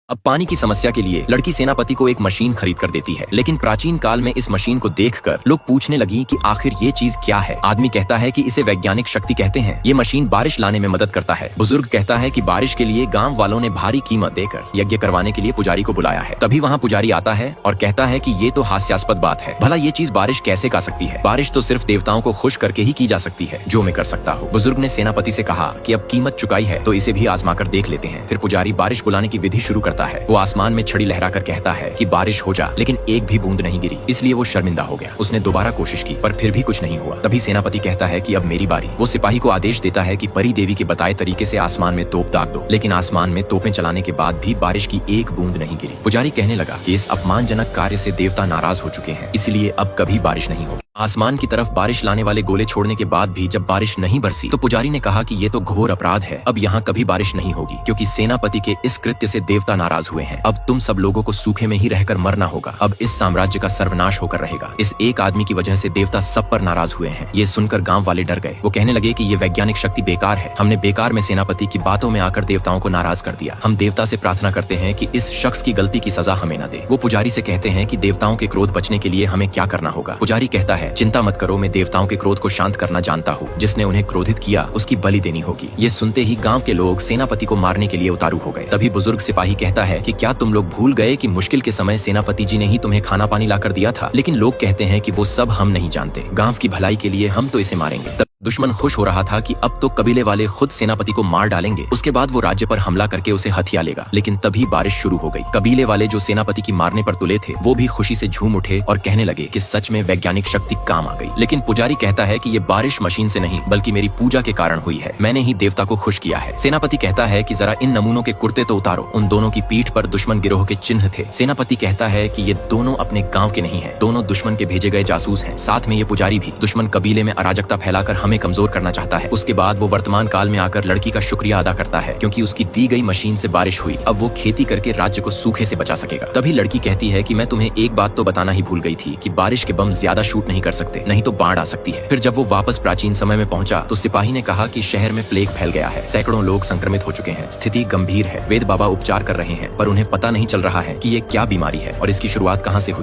अब पानी की समस्या के लिए लड़की सेनापति को एक मशीन खरीद कर देती है, लेकिन प्राचीन काल में इस मशीन को देखकर लोग पूछने लगी कि आखिर ये चीज क्या है। आदमी कहता है कि इसे वैज्ञानिक शक्ति कहते हैं। ये मशीन बारिश लाने में मदद करता है। बुजुर्ग कहता है कि बारिश के लिए गांव वालों ने भारी कीमत देकर यज्ञ करवाने के लिए पुजारी को बुलाया है। तभी वहाँ पुजारी आता है और कहता है कि ये तो हास्यास्पद बात है, भला ये चीज बारिश कैसे कर सकती है? बारिश तो सिर्फ देवताओं को खुश करके ही की जा सकती है, जो मैं कर सकता हूँ। बुजुर्ग ने सेनापति से कहा कि अब कीमत चुकाई है तो इसे भी आजमा कर देख लेते हैं। फिर पुजारी बारिश बुलाने की विधि शुरू करता है। वो आसमान में छड़ी लहराकर कहता है कि बारिश हो जा, लेकिन एक भी बूंद नहीं गिरी। इसलिए वो शर्मिंदा हो गया। उसने दोबारा कोशिश की पर फिर भी कुछ नहीं हुआ। तभी सेनापति कहता है कि अब मेरी बारी। वो सिपाही को आदेश देता है कि परी देवी के बताए तरीके से आसमान में तोप दाग दो, लेकिन आसमान में तोपें चलाने के बाद भी बारिश की एक बूंद नहीं गिरी। पुजारी कहने लगा कि इस अपमानजनक कार्य से देवता नाराज हो चुके हैं, इसलिए अब कभी बारिश नहीं होगी। आसमान की तरफ बारिश लाने वाले गोले छोड़ने के बाद भी जब बारिश नहीं बरसी तो पुजारी ने कहा कि ये तो घोर अपराध है, अब यहाँ कभी बारिश नहीं होगी, क्योंकि सेनापति के इस कृत्य से देवता नाराज हुए हैं। अब तुम सब लोगों को सूखे में ही रहकर मरना होगा। अब इस साम्राज्य का सर्वनाश होकर रहेगा। इस एक आदमी की वजह से देवता सब पर नाराज हुए हैं। ये सुनकर गांव वाले डर गए। वो कहने लगे कि ये वैज्ञानिक शक्ति बेकार है। हमने बेकार में सेनापति की बातों में आकर देवताओं को नाराज कर दिया। हम देवता से प्रार्थना करते हैं कि इस शख्स की गलती की सजा हमें न दे। वो पुजारी से कहते हैं कि देवताओं के क्रोध बचने के लिए हमें क्या करना होगा। पुजारी कहता है, चिंता मत करो, मैं देवताओं के क्रोध को शांत करना जानता हूँ। जिसने उन्हें क्रोधित किया उसकी बलि देनी होगी। ये सुनते ही गांव के लोग सेनापति को मारने के लिए उतारू हो गए। तभी बुजुर्ग सिपाही कहता है कि क्या तुम लोग भूल गए कि मुश्किल के समय सेनापति जी ने ही तुम्हें खाना पानी लाकर दिया था? लेकिन लोग कहते हैं कि वो सब हम नहीं जानते। गांव की भलाई के लिए हम तो इसे मारेंगे। दुश्मन खुश हो रहा था कि अब तो कबीले वाले खुद सेनापति को मार डालेंगे। उसके बाद वो राज्य पर हमला करके उसे हथिया लेगा। लेकिन तभी बारिश शुरू हो गई। कबीले वाले जो सेनापति की मारने पर तुले थे वो भी खुशी से झूम उठे और कहने लगे कि सच में वैज्ञानिक शक्ति काम आ गई। लेकिन पुजारी कहता है कि ये बारिश मशीन से नहीं बल्कि मेरी पूजा के कारण हुई है। मैंने ही देवता को खुश किया है। सेनापति कहता है कि जरा इन नमूनों के कुर्ते तो उतारो। उन दोनों की पीठ पर दुश्मन गिरोह के चिन्ह थे। सेनापति कहता है कि ये दोनों अपने गाँव के नहीं है, दोनों दुश्मन के भेजे गए जासूस है। साथ में ये पुजारी भी। दुश्मन कबीले में अराजकता फैलाकर हमें कमजोर करना चाहता है। उसके बाद वो वर्तमान काल में आकर लड़की का शुक्रिया अदा करता है, क्योंकि उसकी दी गई मशीन से बारिश हुई। अब वो खेती करके राज्य को सूखे से बचा सकेगा। तभी लड़की कहती है कि मैं तुम्हें एक बात तो बताना ही भूल गई थी कि बारिश के बम ज्यादा शूट नहीं कर सकते, नहीं तो बाढ़ आ सकती है। फिर जब वो वापस प्राचीन समय में पहुंचा तो सिपाही ने कहा कि शहर में प्लेग फैल गया है। सैकड़ों लोग संक्रमित हो चुके हैं। स्थिति गंभीर है। वेद बाबा उपचार कर रहे हैं पर उन्हें पता नहीं चल रहा है कि ये क्या बीमारी है और इसकी शुरुआत कहाँ से हुई।